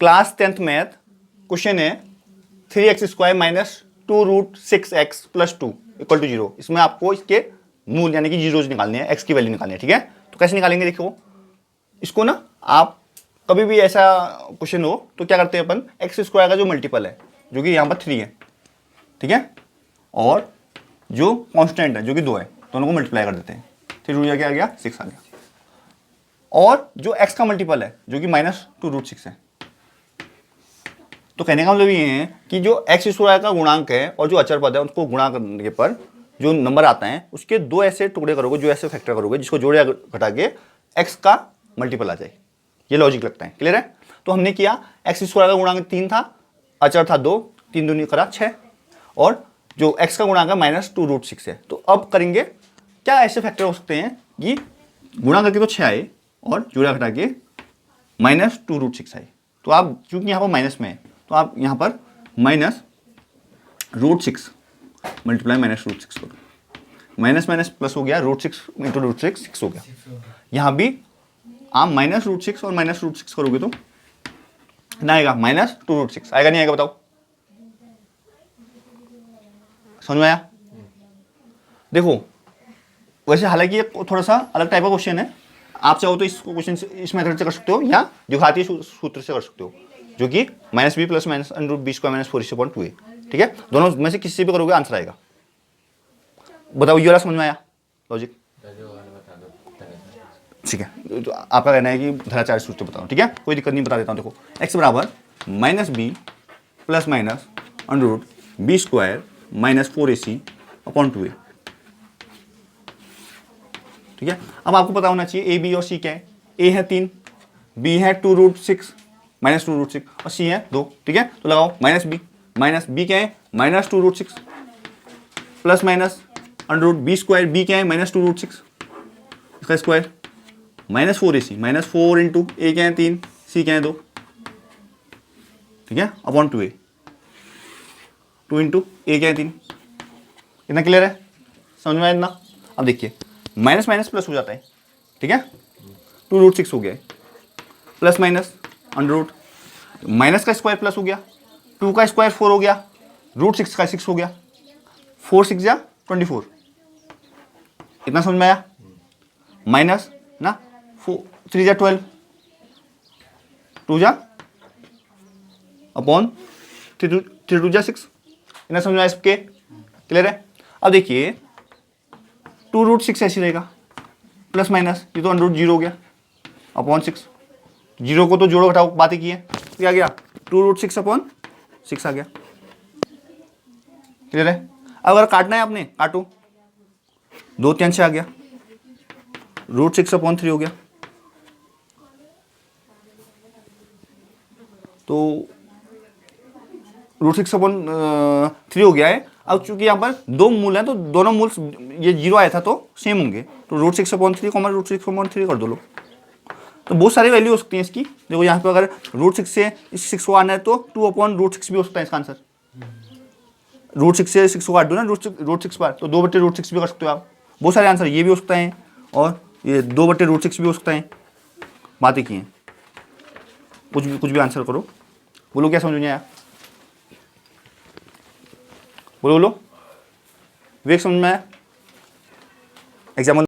Class 10th math question है 3x² minus 2√6x plus 2 equal to 0। इसमें आपको इसके मूल यानी कि जीरोज निकालने हैं, x की वैल्यू निकालनी है, ठीक है। तो कैसे निकालेंगे, देखो इसको ना आप कभी भी ऐसा क्वेश्चन हो तो क्या करते हैं अपन, x² का जो मल्टीपल है जो कि यहाँ पर 3 है, ठीक है, और जो कांस्टेंट है जो कि 2 है, दोनों को मल्टीप्लाई कर देते हैं। 3 क्या आ गया, 6 आ गया। और जो x का मल्टीपल है जो कि -2√6 है। तो कहने का मतलब ये है कि जो x² का गुणांक है और जो अचर पद है उसको गुणा करने पर जो नंबर आता है उसके दो ऐसे टुकड़े करोगे, जो ऐसे फैक्टर करोगे जिसको जोड़े घटा के x का मल्टीपल आ जाए। ये लॉजिक लगता है, क्लियर है। तो हमने किया x² का गुणांक 3 था, अचर था 2, 3 दूनी करा 6, और जो x का गुणांक -2√6 है। तो अब करेंगे क्या, ऐसे फैक्टर हो सकते हैं कि गुणा करके तो 6 आए और जोड़ा घटा के -2√6 आए। तो आप चूंकि यहाँ पर माइनस में है तो आप यहाँ पर -√6 मल्टीप्लाई -√6 करो, माइनस माइनस प्लस हो गया, √6 इंटू √6 6 हो गया। यहाँ भी आप -√6 और -√6 करोगे तो ना आएगा -2√6 आएगा, नहीं आएगा, बताओ समझ में आया। देखो वैसे हालांकि ये थोड़ा सा अलग टाइप का क्वेश्चन है, आप चाहो तो इस क्वेश्चन से इस मेथड से कर सकते हो या जो घातीय सूत्र से कर सकते हो, जो कि -b प्लस -√b² -4/2 है, ठीक है। दोनों में से किसी से भी करोगे आंसर आएगा। बताओ ये वाला समझ में आया लॉजिक, ठीक है। तो आपका कहना है कि धराचार्य सूत्र बताओ, ठीक है, कोई दिक्कत नहीं, बता देता हूँ। देखो x बराबर -b प्लस -√b² -4ac/2 है, ठीक है। अब आपको पता होना चाहिए a b और c क्या है। a है 3, b है 2√6 -2√6 और c है 2, ठीक है। तो लगाओ -b क्या है -2√6 प्लस -√b², b क्या है -2√6 इसका स्क्वायर -4ac -4 इंटू a क्या है 3, c क्या है 2, ठीक है, अपॉन 2a, 2 इंटू a क्या है 3। इतना क्लियर है, समझ में आया इतना। अब देखिए माइनस माइनस प्लस हो जाता है, ठीक है, 2√6 हो गया, प्लस माइनस अंडर माइनस का स्क्वायर प्लस हो गया, 2 का स्क्वायर 4 हो गया, √6 का 6 हो गया, 4 6 जा 24। इतना समझ में आया। माइनस ना 3 जा 12, 2 जा अपॉन 3 जा 6। इतना समझ में आया सबके, क्लियर है। अब देखिए 2√6 ऐसी रहेगा, प्लस माइनस ये तो √0 हो गया अपॉन 6, जीरो को तो जोड़ो घटाओ बातें की है, क्या गया 2√6 अपॉन 6 आ गया, क्लियर है। अगर काटना है आपने काटो, 2 3 6 आ गया, √6 अपॉन 3 हो गया। तो √6 अपॉन 3 हो गया है। अब चूंकि यहाँ पर दो मूल हैं तो दोनों मूल ये 0 आया था तो सेम होंगे, तो √6 अपॉन 3 √6 अपॉन 3 कर दो लोग। तो बहुत सारी वैल्यू हो सकती है इसकी। देखो यहाँ पे अगर √6 से इस 6 को आना है तो 2 अपॉन √6 भी हो सकता है इसका आंसर। √6 से 6 को काट दो ना √6 पर, तो 2/√6 भी कर सकते हो आप। बहुत सारे आंसर ये भी हो सकता है और ये 2/√6 भी हो सकता है। बातें की हैं, कुछ भी आंसर करो। बोलो क्या समझ में आया, बोलो विवेक समझ में आया। एग्जाम्पल